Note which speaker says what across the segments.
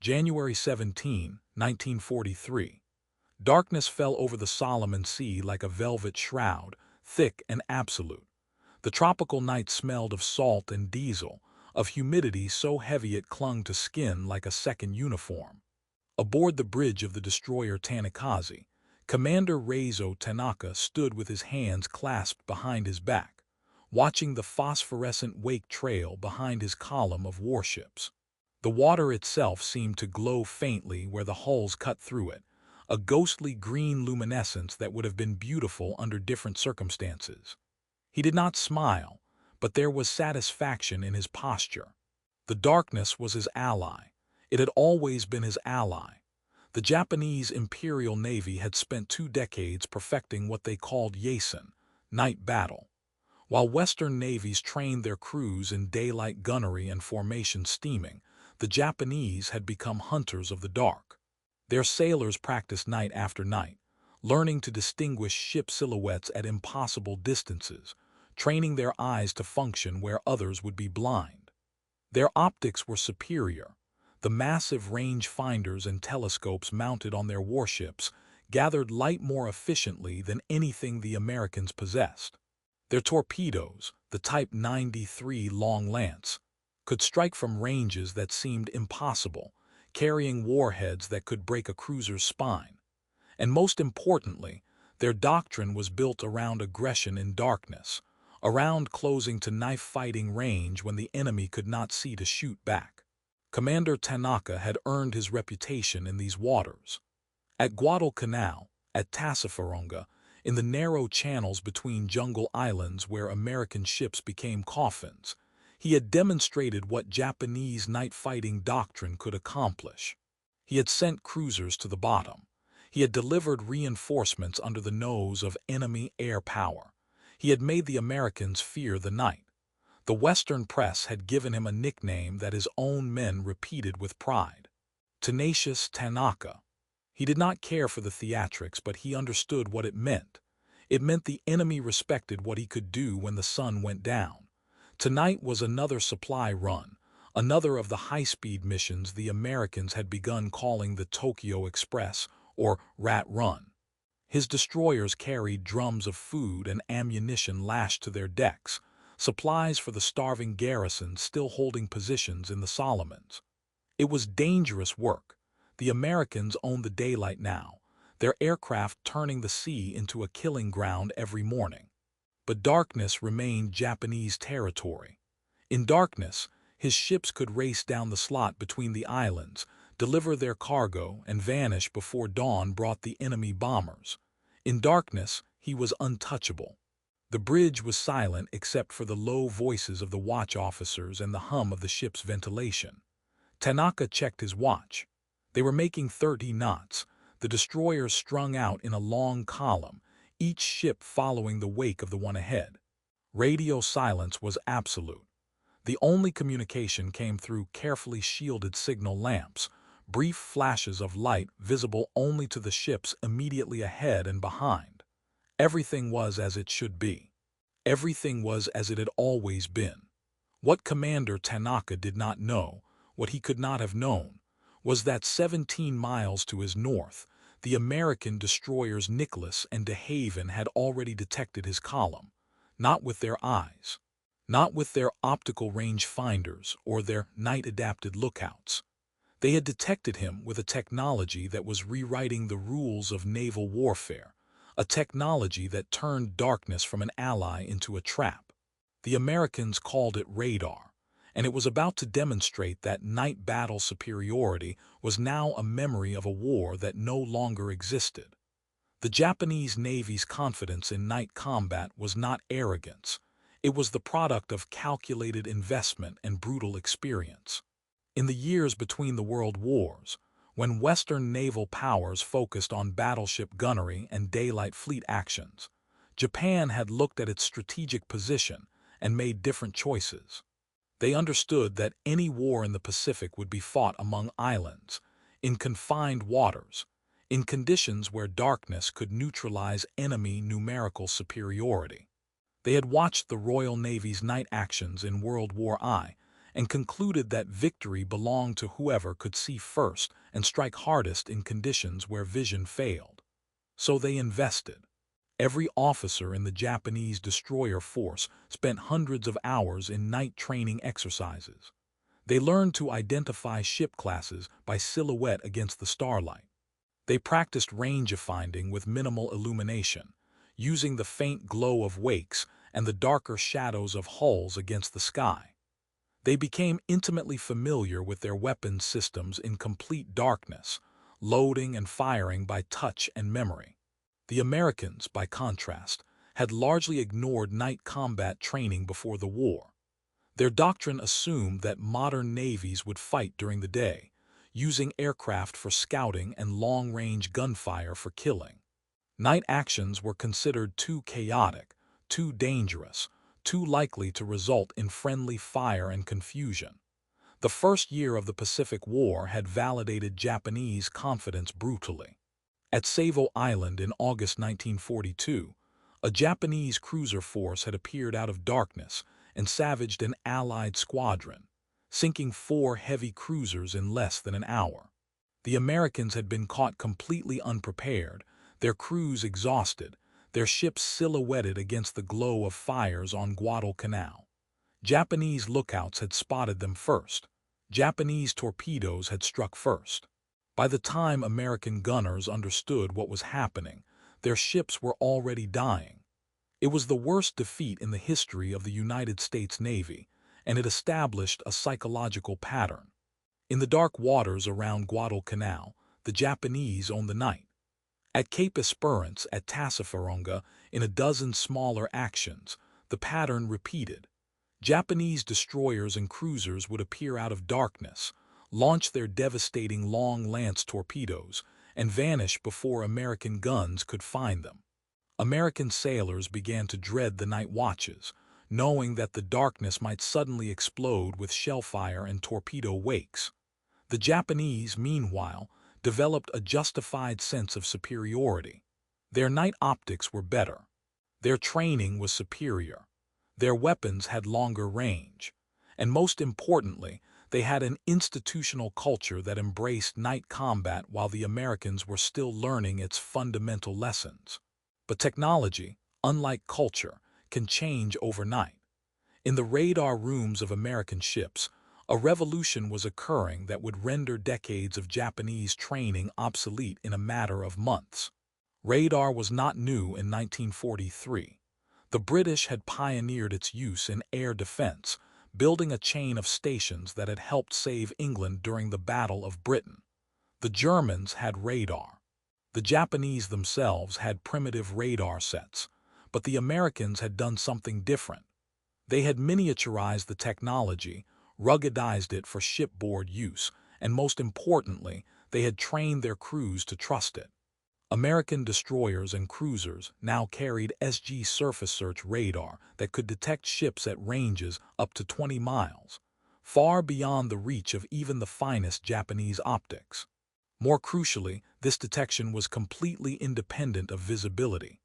Speaker 1: January 17, 1943. Darkness fell over the Solomon Sea like a velvet shroud, thick and absolute. The tropical night smelled of salt and diesel, of humidity so heavy it clung to skin like a second uniform. Aboard the bridge of the destroyer Tanaka, Commander Raizo Tanaka stood with his hands clasped behind his back, watching the phosphorescent wake trail behind his column of warships. The water itself seemed to glow faintly where the hulls cut through it, a ghostly green luminescence that would have been beautiful under different circumstances. He did not smile, but there was satisfaction in his posture. The darkness was his ally. It had always been his ally. The Japanese Imperial Navy had spent 2 decades perfecting what they called yasen, night battle. While Western navies trained their crews in daylight gunnery and formation steaming, the Japanese had become hunters of the dark. Their sailors practiced night after night, learning to distinguish ship silhouettes at impossible distances, training their eyes to function where others would be blind. Their optics were superior. The massive range finders and telescopes mounted on their warships gathered light more efficiently than anything the Americans possessed. Their torpedoes, the Type 93 Long Lance, could strike from ranges that seemed impossible, carrying warheads that could break a cruiser's spine. And most importantly, their doctrine was built around aggression in darkness, around closing to knife-fighting range when the enemy could not see to shoot back. Commander Tanaka had earned his reputation in these waters. At Guadalcanal, at Tassafaronga, in the narrow channels between jungle islands where American ships became coffins, he had demonstrated what Japanese night-fighting doctrine could accomplish. He had sent cruisers to the bottom. He had delivered reinforcements under the nose of enemy air power. He had made the Americans fear the night. The Western press had given him a nickname that his own men repeated with pride: Tenacious Tanaka. He did not care for the theatrics, but he understood what it meant. It meant the enemy respected what he could do when the sun went down. Tonight was another supply run, another of the high-speed missions the Americans had begun calling the Tokyo Express, or Rat Run. His destroyers carried drums of food and ammunition lashed to their decks, supplies for the starving garrisons still holding positions in the Solomons. It was dangerous work. The Americans owned the daylight now, their aircraft turning the sea into a killing ground every morning. But darkness remained Japanese territory. In darkness, his ships could race down the slot between the islands, deliver their cargo, and vanish before dawn brought the enemy bombers. In darkness, he was untouchable. The bridge was silent except for the low voices of the watch officers and the hum of the ship's ventilation. Tanaka checked his watch. They were making 30 knots, the destroyers strung out in a long column, each ship following the wake of the one ahead. Radio silence was absolute. The only communication came through carefully shielded signal lamps, brief flashes of light visible only to the ships immediately ahead and behind. Everything was as it should be. Everything was as it had always been. What Commander Tanaka did not know, what he could not have known, was that 17 miles to his north, the American destroyers Nicholas and De Haven had already detected his column, not with their eyes, not with their optical range finders or their night-adapted lookouts. They had detected him with a technology that was rewriting the rules of naval warfare, a technology that turned darkness from an ally into a trap. The Americans called it radar, and it was about to demonstrate that night battle superiority was now a memory of a war that no longer existed. The Japanese Navy's confidence in night combat was not arrogance. It was the product of calculated investment and brutal experience. In the years between the world wars, when Western naval powers focused on battleship gunnery and daylight fleet actions, Japan had looked at its strategic position and made different choices. They understood that any war in the Pacific would be fought among islands, in confined waters, in conditions where darkness could neutralize enemy numerical superiority. They had watched the Royal Navy's night actions in World War I and concluded that victory belonged to whoever could see first and strike hardest in conditions where vision failed. So they invested. Every officer in the Japanese destroyer force spent hundreds of hours in night training exercises. They learned to identify ship classes by silhouette against the starlight. They practiced range-finding with minimal illumination, using the faint glow of wakes and the darker shadows of hulls against the sky. They became intimately familiar with their weapons systems in complete darkness, loading and firing by touch and memory. The Americans, by contrast, had largely ignored night combat training before the war. Their doctrine assumed that modern navies would fight during the day, using aircraft for scouting and long-range gunfire for killing. Night actions were considered too chaotic, too dangerous, too likely to result in friendly fire and confusion. The first year of the Pacific War had validated Japanese confidence brutally. At Savo Island in August 1942, a Japanese cruiser force had appeared out of darkness and savaged an Allied squadron, sinking 4 heavy cruisers in less than an hour. The Americans had been caught completely unprepared, their crews exhausted, their ships silhouetted against the glow of fires on Guadalcanal. Japanese lookouts had spotted them first. Japanese torpedoes had struck first. By the time American gunners understood what was happening, their ships were already dying. It was the worst defeat in the history of the United States Navy, and it established a psychological pattern. In the dark waters around Guadalcanal, the Japanese owned the night. At Cape Esperance, at Tassafaronga, in a dozen smaller actions, the pattern repeated. Japanese destroyers and cruisers would appear out of darkness, launch their devastating long-lance torpedoes, and vanish before American guns could find them. American sailors began to dread the night watches, knowing that the darkness might suddenly explode with shellfire and torpedo wakes. The Japanese, meanwhile, developed a justified sense of superiority. Their night optics were better. Their training was superior. Their weapons had longer range. And most importantly, they had an institutional culture that embraced night combat while the Americans were still learning its fundamental lessons. But technology, unlike culture, can change overnight. In the radar rooms of American ships, a revolution was occurring that would render decades of Japanese training obsolete in a matter of months. Radar was not new in 1943. The British had pioneered its use in air defense, building a chain of stations that had helped save England during the Battle of Britain. The Germans had radar. The Japanese themselves had primitive radar sets, but the Americans had done something different. They had miniaturized the technology, ruggedized it for shipboard use, and most importantly, they had trained their crews to trust it. American destroyers and cruisers now carried SG surface search radar that could detect ships at ranges up to 20 miles, far beyond the reach of even the finest Japanese optics. More crucially, this detection was completely independent of visibility.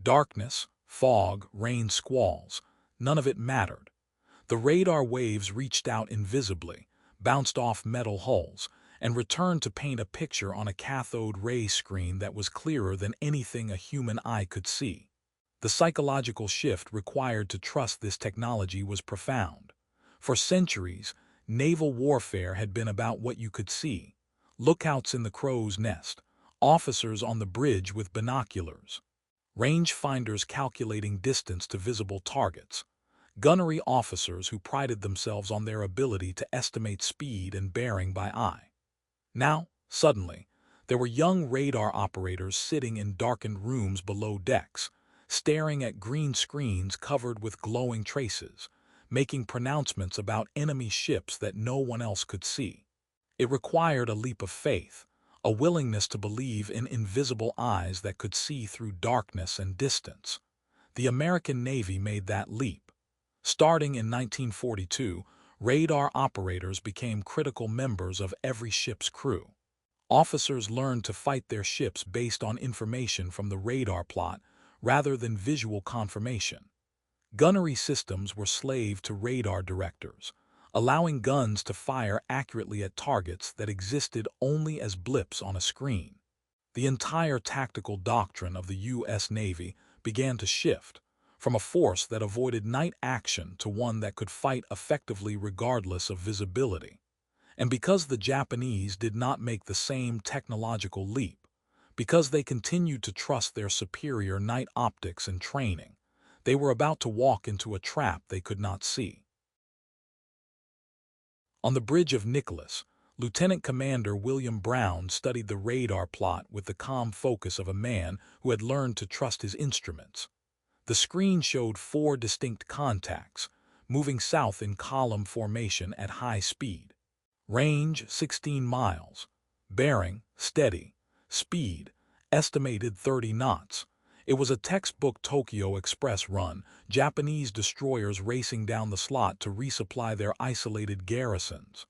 Speaker 1: Darkness, fog, rain squalls, none of it mattered. The radar waves reached out invisibly, bounced off metal hulls, and returned to paint a picture on a cathode ray screen that was clearer than anything a human eye could see. The psychological shift required to trust this technology was profound. For centuries, naval warfare had been about what you could see: lookouts in the crow's nest, officers on the bridge with binoculars, rangefinders calculating distance to visible targets, gunnery officers who prided themselves on their ability to estimate speed and bearing by eye. Now, suddenly, there were young radar operators sitting in darkened rooms below decks, staring at green screens covered with glowing traces, making pronouncements about enemy ships that no one else could see. It required a leap of faith, a willingness to believe in invisible eyes that could see through darkness and distance. The American Navy made that leap. Starting in 1942, radar operators became critical members of every ship's crew. Officers learned to fight their ships based on information from the radar plot rather than visual confirmation. Gunnery systems were slave to radar directors, allowing guns to fire accurately at targets that existed only as blips on a screen. The entire tactical doctrine of the U.S. Navy began to shift, from a force that avoided night action to one that could fight effectively regardless of visibility. And because the Japanese did not make the same technological leap, because they continued to trust their superior night optics and training, they were about to walk into a trap they could not see. On the bridge of Nicholas, Lieutenant Commander William Brown studied the radar plot with the calm focus of a man who had learned to trust his instruments. The screen showed 4 distinct contacts, moving south in column formation at high speed. Range 16 miles. Bearing steady. Speed estimated 30 knots. It was a textbook Tokyo Express run, Japanese destroyers racing down the slot to resupply their isolated garrisons.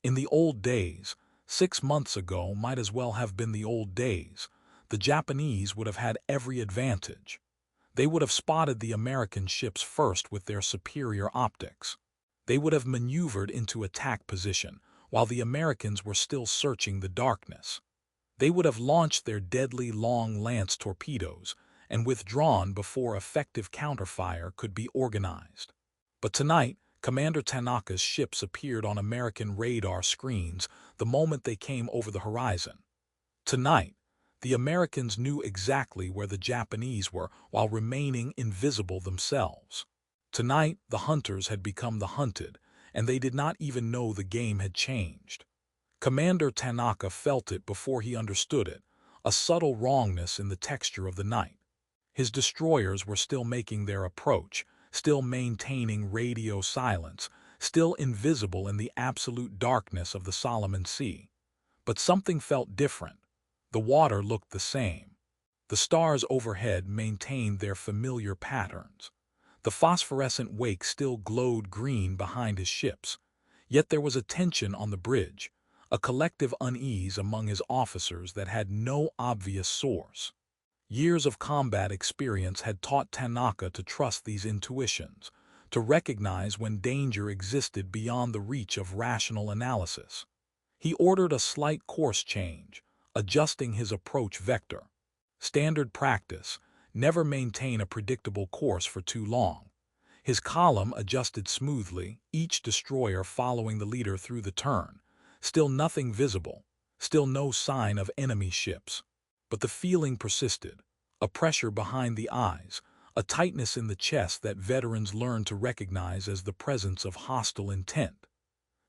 Speaker 1: In the old days, 6 months ago might as well have been the old days, the Japanese would have had every advantage. They would have spotted the American ships first with their superior optics. They would have maneuvered into attack position while the Americans were still searching the darkness. They would have launched their deadly long lance torpedoes and withdrawn before effective counterfire could be organized. But tonight, Commander Tanaka's ships appeared on American radar screens the moment they came over the horizon. Tonight, the Americans knew exactly where the Japanese were while remaining invisible themselves. Tonight, the hunters had become the hunted, and they did not even know the game had changed. Commander Tanaka felt it before he understood it, a subtle wrongness in the texture of the night. His destroyers were still making their approach, still maintaining radio silence, still invisible in the absolute darkness of the Solomon Sea. But something felt different. The water looked the same. The stars overhead maintained their familiar patterns. The phosphorescent wake still glowed green behind his ships. Yet there was a tension on the bridge, a collective unease among his officers that had no obvious source. Years of combat experience had taught Tanaka to trust these intuitions, to recognize when danger existed beyond the reach of rational analysis. He ordered a slight course change, adjusting his approach vector. Standard practice: never maintain a predictable course for too long. His column adjusted smoothly, each destroyer following the leader through the turn. Still nothing visible, still no sign of enemy ships. But the feeling persisted, a pressure behind the eyes, a tightness in the chest that veterans learned to recognize as the presence of hostile intent.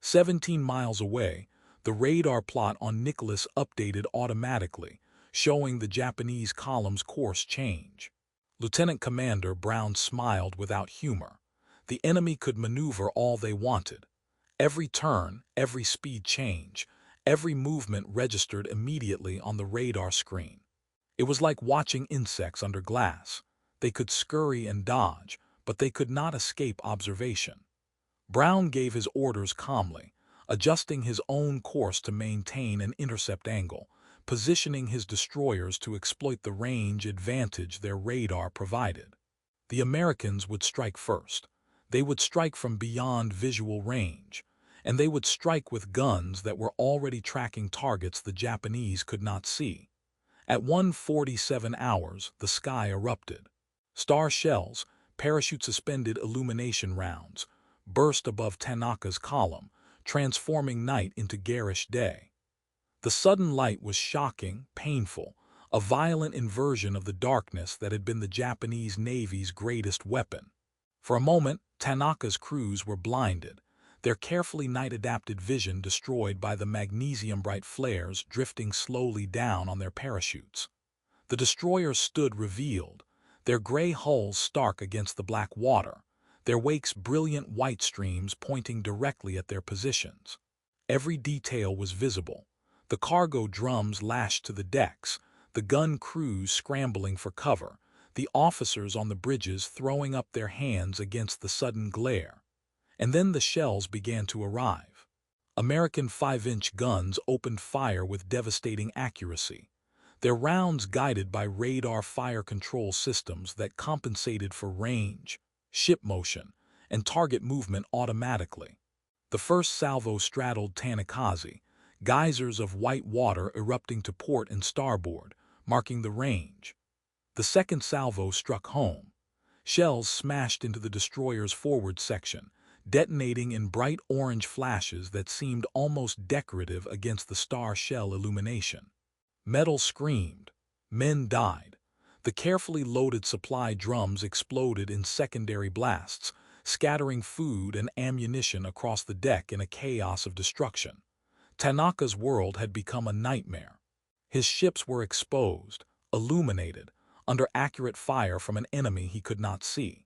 Speaker 1: 17 miles away, the radar plot on Nicholas updated automatically, showing the Japanese column's course change. Lieutenant Commander Brown smiled without humor. The enemy could maneuver all they wanted. Every turn, every speed change, every movement registered immediately on the radar screen. It was like watching insects under glass. They could scurry and dodge, but they could not escape observation. Brown gave his orders calmly, adjusting his own course to maintain an intercept angle, positioning his destroyers to exploit the range advantage their radar provided. The Americans would strike first. They would strike from beyond visual range, and they would strike with guns that were already tracking targets the Japanese could not see. At 1:47 hours, the sky erupted. Star shells, parachute-suspended illumination rounds, burst above Tanaka's column, transforming night into garish day. The sudden light was shocking, painful, a violent inversion of the darkness that had been the Japanese Navy's greatest weapon. For a moment, Tanaka's crews were blinded, their carefully night-adapted vision destroyed by the magnesium-bright flares drifting slowly down on their parachutes. The destroyers stood revealed, their gray hulls stark against the black water, their wakes brilliant white streams pointing directly at their positions. Every detail was visible. The cargo drums lashed to the decks, the gun crews scrambling for cover, the officers on the bridges throwing up their hands against the sudden glare. And then the shells began to arrive. American 5-inch guns opened fire with devastating accuracy, their rounds guided by radar fire control systems that compensated for range, ship motion, and target movement automatically. The first salvo straddled Tanaka, geysers of white water erupting to port and starboard, marking the range. The second salvo struck home. Shells smashed into the destroyer's forward section, detonating in bright orange flashes that seemed almost decorative against the star shell illumination. Metal screamed. Men died. The carefully loaded supply drums exploded in secondary blasts, scattering food and ammunition across the deck in a chaos of destruction. Tanaka's world had become a nightmare. His ships were exposed, illuminated, under accurate fire from an enemy he could not see.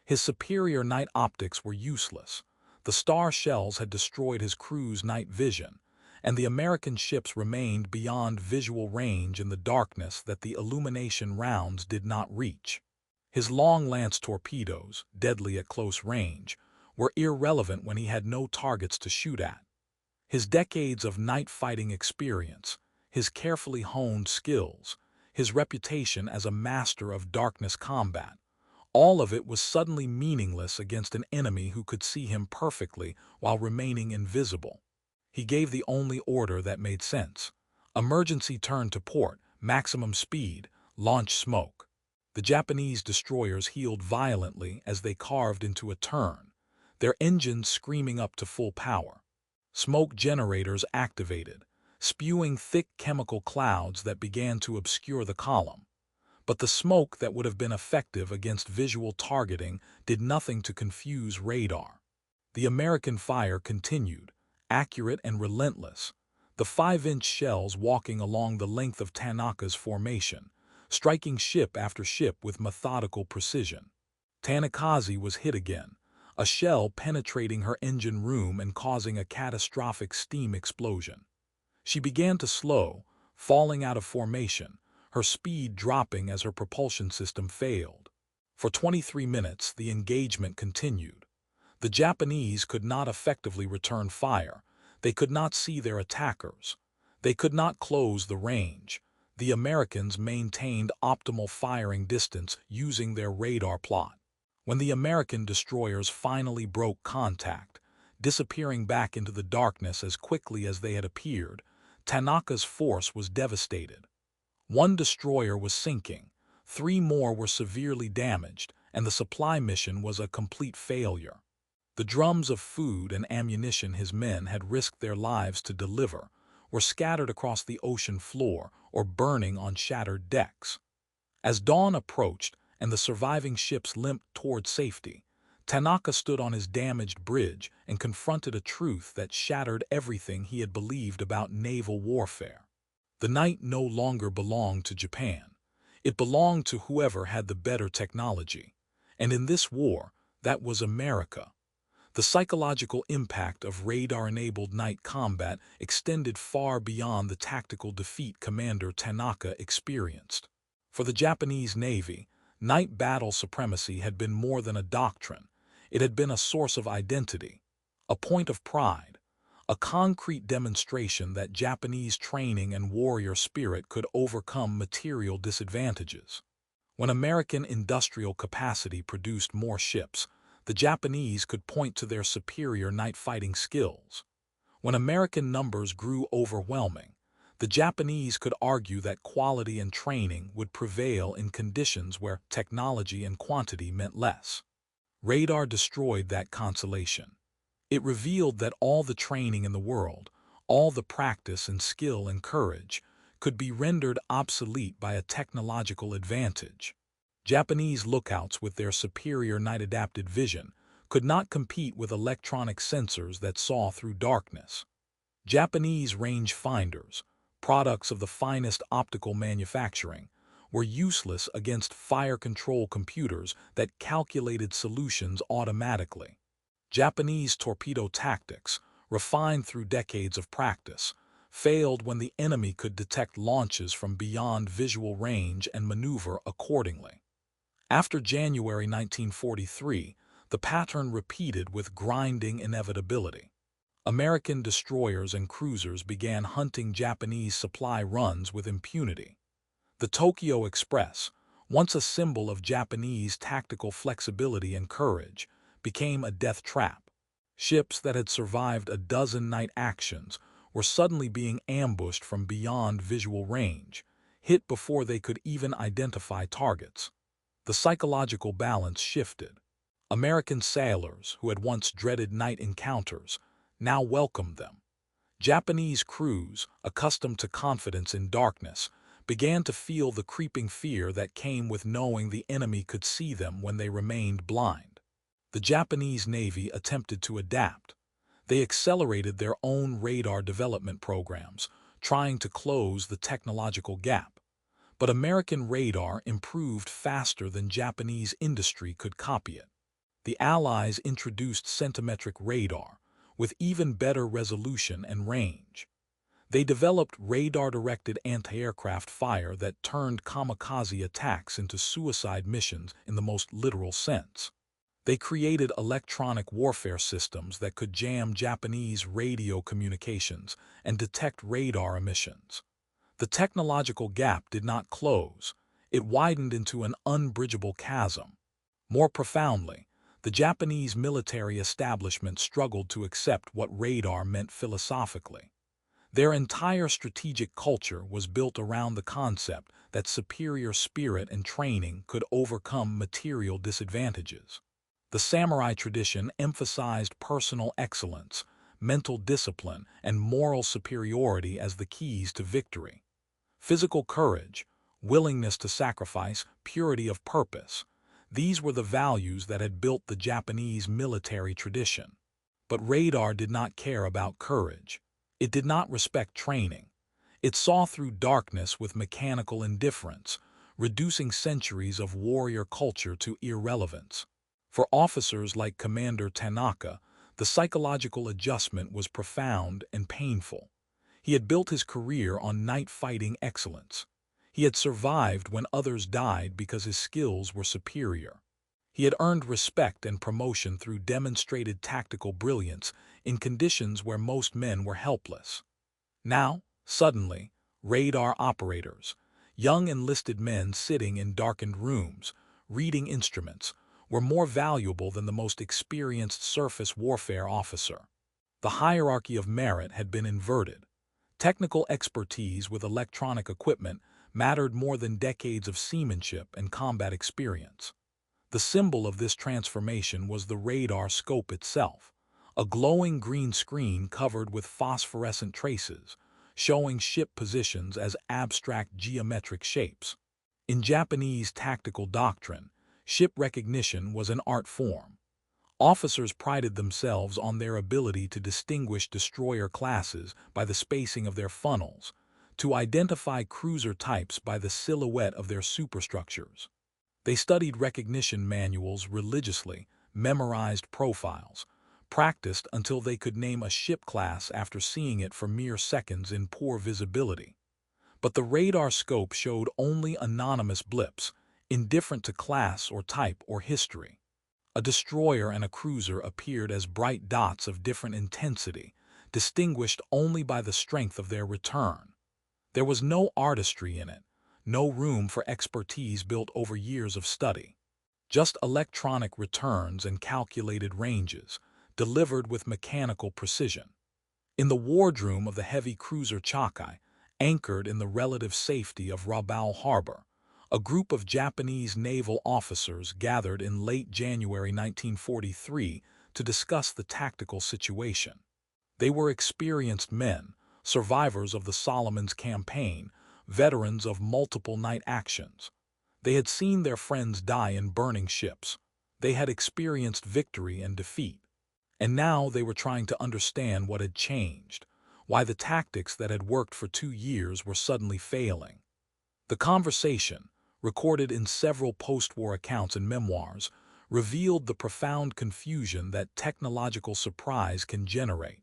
Speaker 1: His superior night optics were useless. The star shells had destroyed his crew's night vision, and the American ships remained beyond visual range in the darkness that the illumination rounds did not reach. His long-lance torpedoes, deadly at close range, were irrelevant when he had no targets to shoot at. His decades of night-fighting experience, his carefully honed skills, his reputation as a master of darkness combat, all of it was suddenly meaningless against an enemy who could see him perfectly while remaining invisible. He gave the only order that made sense. Emergency turn to port, maximum speed, launch smoke. The Japanese destroyers heeled violently as they carved into a turn, their engines screaming up to full power. Smoke generators activated, spewing thick chemical clouds that began to obscure the column. But the smoke that would have been effective against visual targeting did nothing to confuse radar. The American fire continued, accurate and relentless, the 5-inch shells walking along the length of Tanaka's formation, striking ship after ship with methodical precision. Tanaka was hit again, a shell penetrating her engine room and causing a catastrophic steam explosion. She began to slow, falling out of formation, her speed dropping as her propulsion system failed. For 23 minutes, the engagement continued. The Japanese could not effectively return fire. They could not see their attackers. They could not close the range. The Americans maintained optimal firing distance using their radar plot. When the American destroyers finally broke contact, disappearing back into the darkness as quickly as they had appeared, Tanaka's force was devastated. One destroyer was sinking, 3 more were severely damaged, and the supply mission was a complete failure. The drums of food and ammunition his men had risked their lives to deliver were scattered across the ocean floor or burning on shattered decks. As dawn approached and the surviving ships limped toward safety, Tanaka stood on his damaged bridge and confronted a truth that shattered everything he had believed about naval warfare. The night no longer belonged to Japan. It belonged to whoever had the better technology. And in this war, that was America. The psychological impact of radar-enabled night combat extended far beyond the tactical defeat Commander Tanaka experienced. For the Japanese Navy, night battle supremacy had been more than a doctrine. It had been a source of identity, a point of pride, a concrete demonstration that Japanese training and warrior spirit could overcome material disadvantages. When American industrial capacity produced more ships, the Japanese could point to their superior night-fighting skills. When American numbers grew overwhelming, the Japanese could argue that quality and training would prevail in conditions where technology and quantity meant less. Radar destroyed that consolation. It revealed that all the training in the world, all the practice and skill and courage, could be rendered obsolete by a technological advantage. Japanese lookouts with their superior night-adapted vision could not compete with electronic sensors that saw through darkness. Japanese rangefinders, products of the finest optical manufacturing, were useless against fire control computers that calculated solutions automatically. Japanese torpedo tactics, refined through decades of practice, failed when the enemy could detect launches from beyond visual range and maneuver accordingly. After January 1943, the pattern repeated with grinding inevitability. American destroyers and cruisers began hunting Japanese supply runs with impunity. The Tokyo Express, once a symbol of Japanese tactical flexibility and courage, became a death trap. Ships that had survived a dozen night actions were suddenly being ambushed from beyond visual range, hit before they could even identify targets. The psychological balance shifted. American sailors, who had once dreaded night encounters, now welcomed them. Japanese crews, accustomed to confidence in darkness, began to feel the creeping fear that came with knowing the enemy could see them when they remained blind. The Japanese Navy attempted to adapt. They accelerated their own radar development programs, trying to close the technological gap. But American radar improved faster than Japanese industry could copy it. The Allies introduced centimetric radar, with even better resolution and range. They developed radar-directed anti-aircraft fire that turned kamikaze attacks into suicide missions in the most literal sense. They created electronic warfare systems that could jam Japanese radio communications and detect radar emissions. The technological gap did not close, it widened into an unbridgeable chasm. More profoundly, the Japanese military establishment struggled to accept what radar meant philosophically. Their entire strategic culture was built around the concept that superior spirit and training could overcome material disadvantages. The samurai tradition emphasized personal excellence, mental discipline, and moral superiority as the keys to victory. Physical courage, willingness to sacrifice, purity of purpose, these were the values that had built the Japanese military tradition. But radar did not care about courage. It did not respect training. It saw through darkness with mechanical indifference, reducing centuries of warrior culture to irrelevance. For officers like Commander Tanaka, the psychological adjustment was profound and painful. He had built his career on night fighting excellence. He had survived when others died because his skills were superior. He had earned respect and promotion through demonstrated tactical brilliance in conditions where most men were helpless. Now, suddenly, radar operators, young enlisted men sitting in darkened rooms, reading instruments, were more valuable than the most experienced surface warfare officer. The hierarchy of merit had been inverted. Technical expertise with electronic equipment mattered more than decades of seamanship and combat experience. The symbol of this transformation was the radar scope itself, a glowing green screen covered with phosphorescent traces, showing ship positions as abstract geometric shapes. In Japanese tactical doctrine, ship recognition was an art form. Officers prided themselves on their ability to distinguish destroyer classes by the spacing of their funnels, to identify cruiser types by the silhouette of their superstructures. They studied recognition manuals religiously, memorized profiles, practiced until they could name a ship class after seeing it for mere seconds in poor visibility. But the radar scope showed only anonymous blips, indifferent to class or type or history. A destroyer and a cruiser appeared as bright dots of different intensity, distinguished only by the strength of their return. There was no artistry in it, no room for expertise built over years of study. Just electronic returns and calculated ranges, delivered with mechanical precision. In the wardroom of the heavy cruiser Chakai, anchored in the relative safety of Rabaul Harbor, a group of Japanese naval officers gathered in late January 1943 to discuss the tactical situation. They were experienced men, survivors of the Solomons campaign, veterans of multiple night actions. They had seen their friends die in burning ships. They had experienced victory and defeat. And now they were trying to understand what had changed, why the tactics that had worked for 2 years were suddenly failing. The conversation, recorded in several post-war accounts and memoirs, revealed the profound confusion that technological surprise can generate.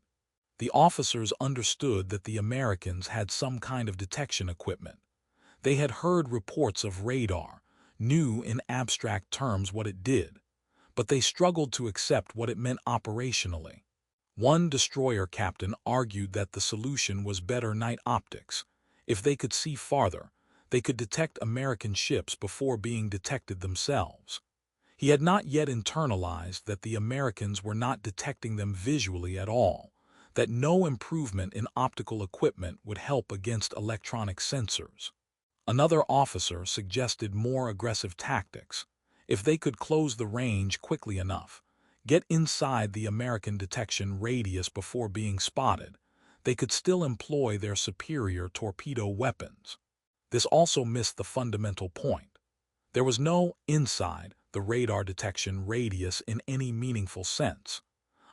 Speaker 1: The officers understood that the Americans had some kind of detection equipment. They had heard reports of radar, knew in abstract terms what it did, but they struggled to accept what it meant operationally. One destroyer captain argued that the solution was better night optics. If they could see farther, they could detect American ships before being detected themselves. He had not yet internalized that the Americans were not detecting them visually at all, that no improvement in optical equipment would help against electronic sensors. Another officer suggested more aggressive tactics. If they could close the range quickly enough, get inside the American detection radius before being spotted, they could still employ their superior torpedo weapons. This also missed the fundamental point. There was no inside the radar detection radius in any meaningful sense.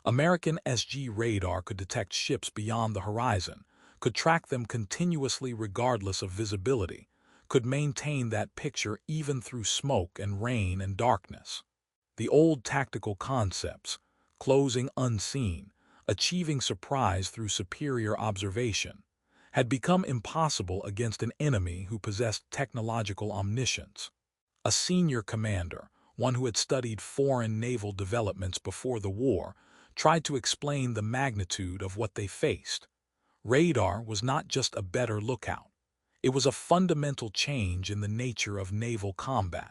Speaker 1: American SG radar could detect ships beyond the horizon, could track them continuously regardless of visibility, could maintain that picture even through smoke and rain and darkness. The old tactical concepts, closing unseen, achieving surprise through superior observation, had become impossible against an enemy who possessed technological omniscience. A senior commander, one who had studied foreign naval developments before the war, tried to explain the magnitude of what they faced. Radar was not just a better lookout. It was a fundamental change in the nature of naval combat.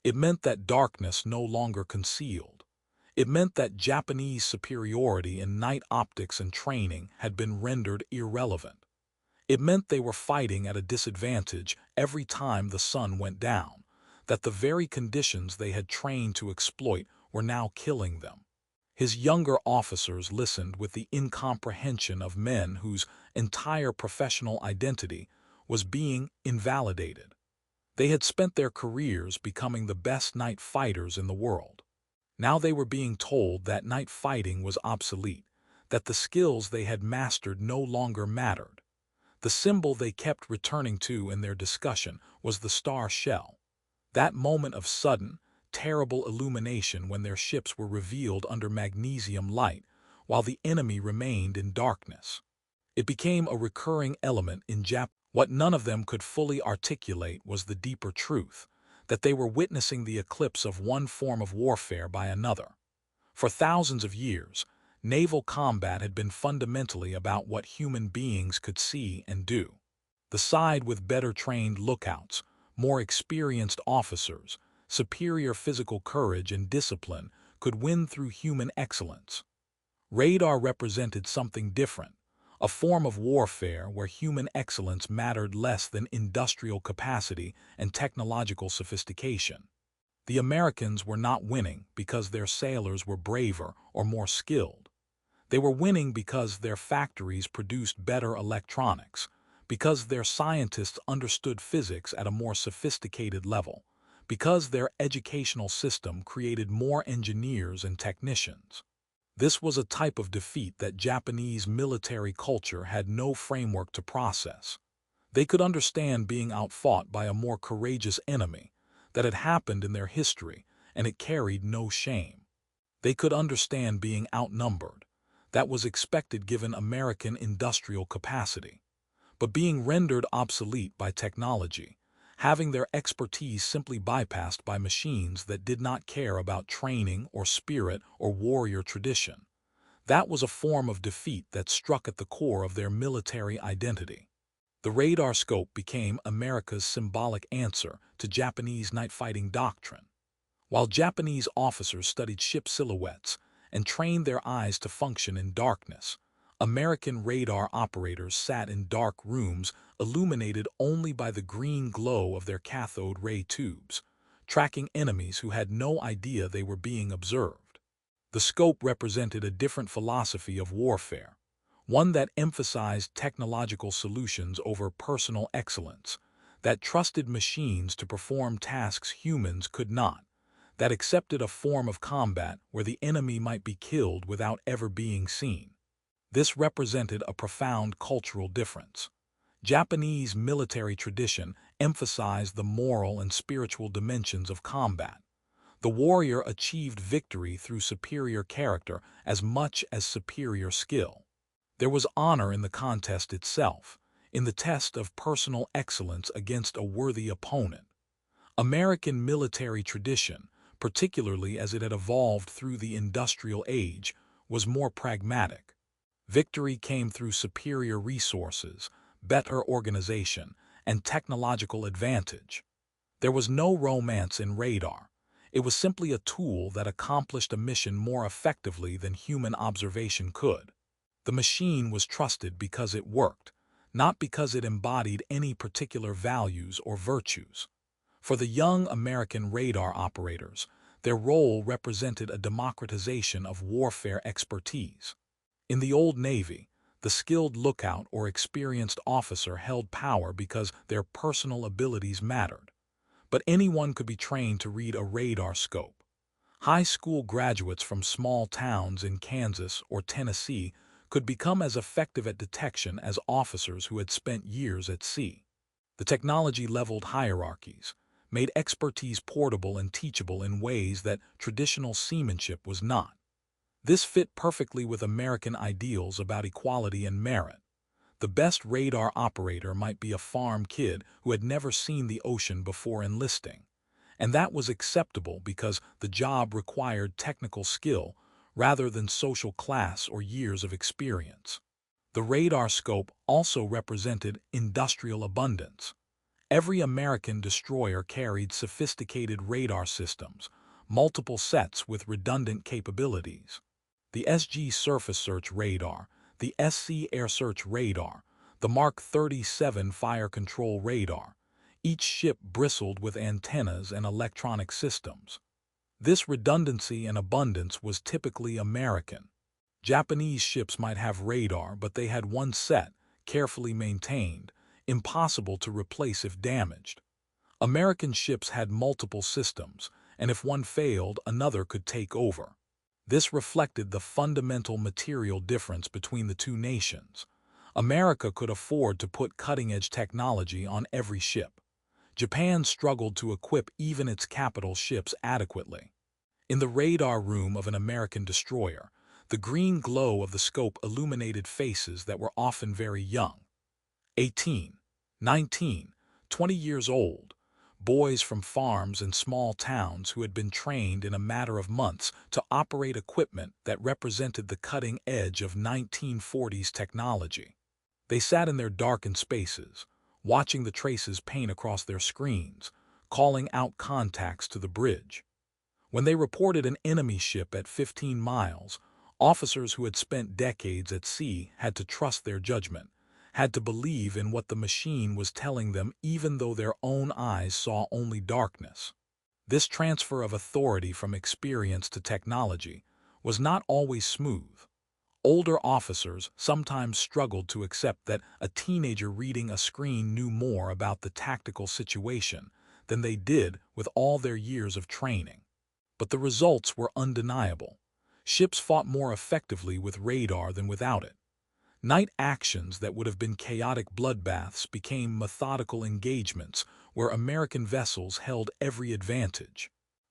Speaker 1: It meant that darkness no longer concealed. It meant that Japanese superiority in night optics and training had been rendered irrelevant. It meant they were fighting at a disadvantage every time the sun went down, that the very conditions they had trained to exploit were now killing them. His younger officers listened with the incomprehension of men whose entire professional identity was being invalidated. They had spent their careers becoming the best night fighters in the world. Now they were being told that night fighting was obsolete, that the skills they had mastered no longer mattered. The symbol they kept returning to in their discussion was the star shell. That moment of sudden, terrible illumination when their ships were revealed under magnesium light, while the enemy remained in darkness. It became a recurring element in Jap. What none of them could fully articulate was the deeper truth, that they were witnessing the eclipse of one form of warfare by another. For thousands of years, naval combat had been fundamentally about what human beings could see and do. The side with better trained lookouts, more experienced officers, superior physical courage and discipline could win through human excellence. Radar represented something different, a form of warfare where human excellence mattered less than industrial capacity and technological sophistication. The Americans were not winning because their sailors were braver or more skilled. They were winning because their factories produced better electronics, because their scientists understood physics at a more sophisticated level, because their educational system created more engineers and technicians. This was a type of defeat that Japanese military culture had no framework to process. They could understand being outfought by a more courageous enemy, that had happened in their history, and it carried no shame. They could understand being outnumbered, that was expected given American industrial capacity. But being rendered obsolete by technology, having their expertise simply bypassed by machines that did not care about training or spirit or warrior tradition, that was a form of defeat that struck at the core of their military identity. The radar scope became America's symbolic answer to Japanese night fighting doctrine. While Japanese officers studied ship silhouettes and trained their eyes to function in darkness, American radar operators sat in dark rooms illuminated only by the green glow of their cathode ray tubes, tracking enemies who had no idea they were being observed. The scope represented a different philosophy of warfare, one that emphasized technological solutions over personal excellence, that trusted machines to perform tasks humans could not, that accepted a form of combat where the enemy might be killed without ever being seen. This represented a profound cultural difference. Japanese military tradition emphasized the moral and spiritual dimensions of combat. The warrior achieved victory through superior character as much as superior skill. There was honor in the contest itself, in the test of personal excellence against a worthy opponent. American military tradition, particularly as it had evolved through the industrial age, was more pragmatic. Victory came through superior resources, better organization, and technological advantage. There was no romance in radar. It was simply a tool that accomplished a mission more effectively than human observation could. The machine was trusted because it worked, not because it embodied any particular values or virtues. For the young American radar operators, their role represented a democratization of warfare expertise. In the Old Navy, the skilled lookout or experienced officer held power because their personal abilities mattered. But anyone could be trained to read a radar scope. High school graduates from small towns in Kansas or Tennessee could become as effective at detection as officers who had spent years at sea. The technology leveled hierarchies, made expertise portable and teachable in ways that traditional seamanship was not. This fit perfectly with American ideals about equality and merit. The best radar operator might be a farm kid who had never seen the ocean before enlisting, and that was acceptable because the job required technical skill rather than social class or years of experience. The radar scope also represented industrial abundance. Every American destroyer carried sophisticated radar systems, multiple sets with redundant capabilities. The SG Surface Search Radar, the SC Air Search Radar, the Mark 37 Fire Control Radar. Each ship bristled with antennas and electronic systems. This redundancy and abundance was typically American. Japanese ships might have radar, but they had one set, carefully maintained, impossible to replace if damaged. American ships had multiple systems, and if one failed, another could take over. This reflected the fundamental material difference between the two nations. America could afford to put cutting-edge technology on every ship. Japan struggled to equip even its capital ships adequately. In the radar room of an American destroyer, the green glow of the scope illuminated faces that were often very young. 18, 19, 20 years old, boys from farms and small towns who had been trained in a matter of months to operate equipment that represented the cutting edge of 1940s technology. They sat in their darkened spaces, watching the traces paint across their screens, calling out contacts to the bridge. When they reported an enemy ship at 15 miles, officers who had spent decades at sea had to trust their judgment, had to believe in what the machine was telling them even though their own eyes saw only darkness. This transfer of authority from experience to technology was not always smooth. Older officers sometimes struggled to accept that a teenager reading a screen knew more about the tactical situation than they did with all their years of training. But the results were undeniable. Ships fought more effectively with radar than without it. Night actions that would have been chaotic bloodbaths became methodical engagements where American vessels held every advantage.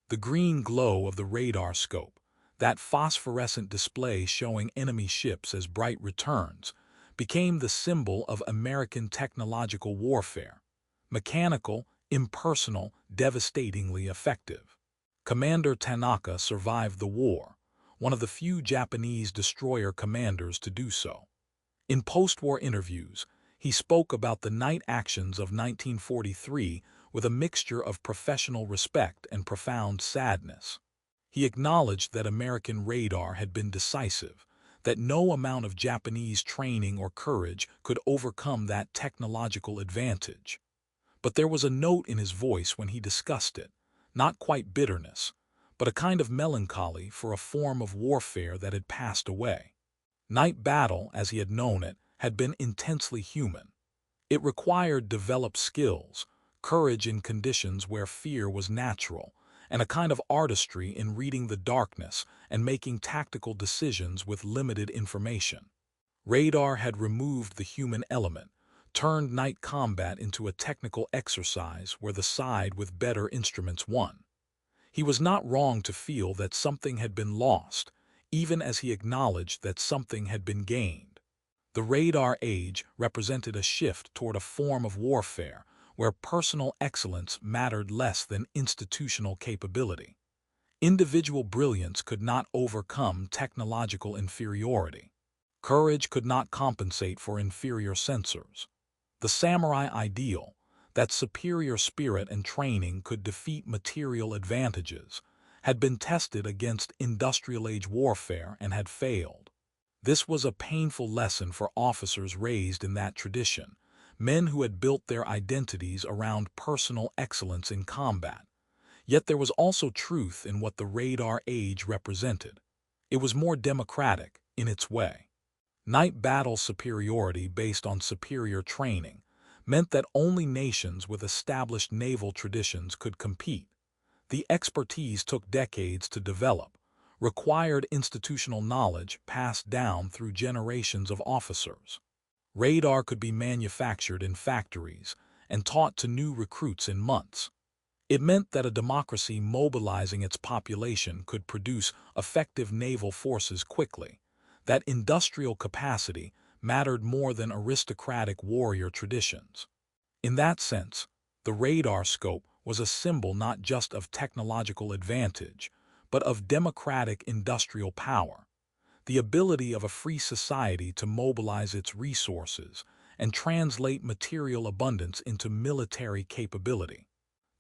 Speaker 1: The green glow of the radar scope, that phosphorescent display showing enemy ships as bright returns, became the symbol of American technological warfare. Mechanical, impersonal, devastatingly effective. Commander Tanaka survived the war, one of the few Japanese destroyer commanders to do so. In post-war interviews, he spoke about the night actions of 1943 with a mixture of professional respect and profound sadness. He acknowledged that American radar had been decisive, that no amount of Japanese training or courage could overcome that technological advantage. But there was a note in his voice when he discussed it, not quite bitterness, but a kind of melancholy for a form of warfare that had passed away. Night battle, as he had known it, had been intensely human. It required developed skills, courage in conditions where fear was natural, and a kind of artistry in reading the darkness and making tactical decisions with limited information. Radar had removed the human element, turned night combat into a technical exercise where the side with better instruments won. He was not wrong to feel that something had been lost, even as he acknowledged that something had been gained. The radar age represented a shift toward a form of warfare where personal excellence mattered less than institutional capability. Individual brilliance could not overcome technological inferiority. Courage could not compensate for inferior sensors. The samurai ideal, that superior spirit and training could defeat material advantages, had been tested against industrial-age warfare and had failed. This was a painful lesson for officers raised in that tradition, men who had built their identities around personal excellence in combat. Yet there was also truth in what the radar age represented. It was more democratic in its way. Night battle superiority based on superior training meant that only nations with established naval traditions could compete. The expertise took decades to develop, required institutional knowledge passed down through generations of officers. Radar could be manufactured in factories and taught to new recruits in months. It meant that a democracy mobilizing its population could produce effective naval forces quickly, that industrial capacity mattered more than aristocratic warrior traditions. In that sense, the radar scope was a symbol not just of technological advantage, but of democratic industrial power, the ability of a free society to mobilize its resources and translate material abundance into military capability.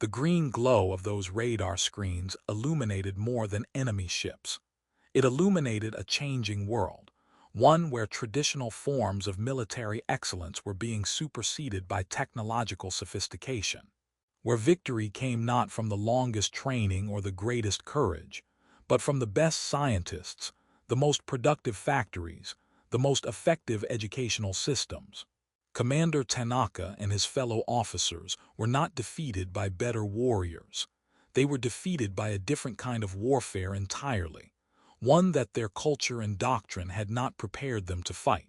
Speaker 1: The green glow of those radar screens illuminated more than enemy ships. It illuminated a changing world, one where traditional forms of military excellence were being superseded by technological sophistication, where victory came not from the longest training or the greatest courage, but from the best scientists, the most productive factories, the most effective educational systems. Commander Tanaka and his fellow officers were not defeated by better warriors. They were defeated by a different kind of warfare entirely, one that their culture and doctrine had not prepared them to fight.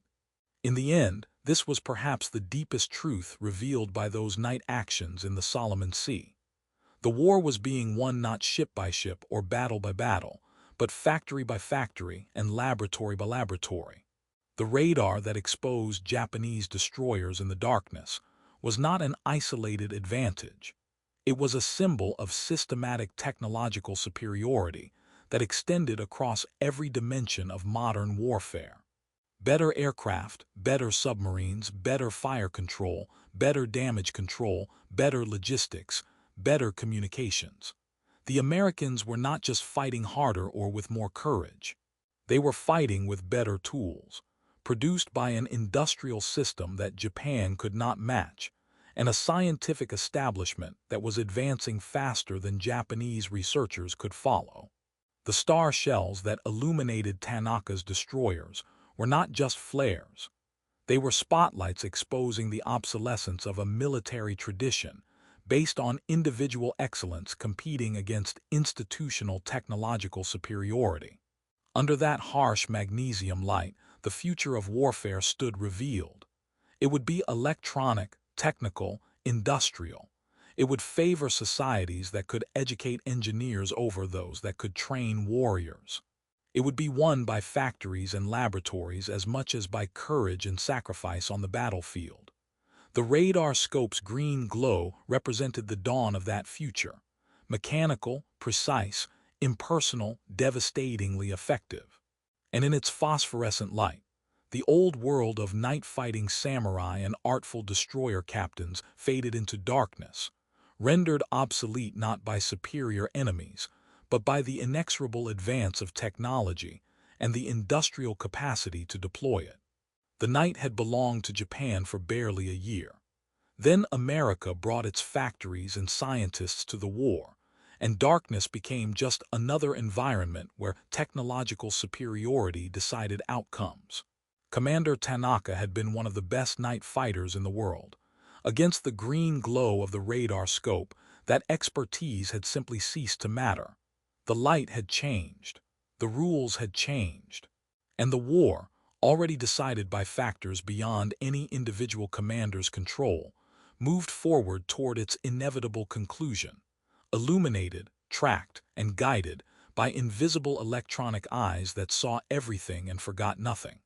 Speaker 1: In the end, this was perhaps the deepest truth revealed by those night actions in the Solomon Sea. The war was being won not ship by ship or battle by battle, but factory by factory and laboratory by laboratory. The radar that exposed Japanese destroyers in the darkness was not an isolated advantage. It was a symbol of systematic technological superiority that extended across every dimension of modern warfare. Better aircraft, better submarines, better fire control, better damage control, better logistics, better communications. The Americans were not just fighting harder or with more courage. They were fighting with better tools, produced by an industrial system that Japan could not match, and a scientific establishment that was advancing faster than Japanese researchers could follow. The star shells that illuminated Tanaka's destroyers were not just flares. They were spotlights exposing the obsolescence of a military tradition based on individual excellence competing against institutional technological superiority. Under that harsh magnesium light, the future of warfare stood revealed. It would be electronic, technical, industrial. It would favor societies that could educate engineers over those that could train warriors. It would be won by factories and laboratories as much as by courage and sacrifice on the battlefield. The radar scope's green glow represented the dawn of that future. Mechanical, precise, impersonal, devastatingly effective. And in its phosphorescent light, the old world of night-fighting samurai and artful destroyer captains faded into darkness, rendered obsolete not by superior enemies, but by the inexorable advance of technology and the industrial capacity to deploy it. The night had belonged to Japan for barely a year. Then America brought its factories and scientists to the war, and darkness became just another environment where technological superiority decided outcomes. Commander Tanaka had been one of the best night fighters in the world. Against the green glow of the radar scope, that expertise had simply ceased to matter. The light had changed. The rules had changed. And the war, already decided by factors beyond any individual commander's control, moved forward toward its inevitable conclusion, illuminated, tracked, and guided by invisible electronic eyes that saw everything and forgot nothing.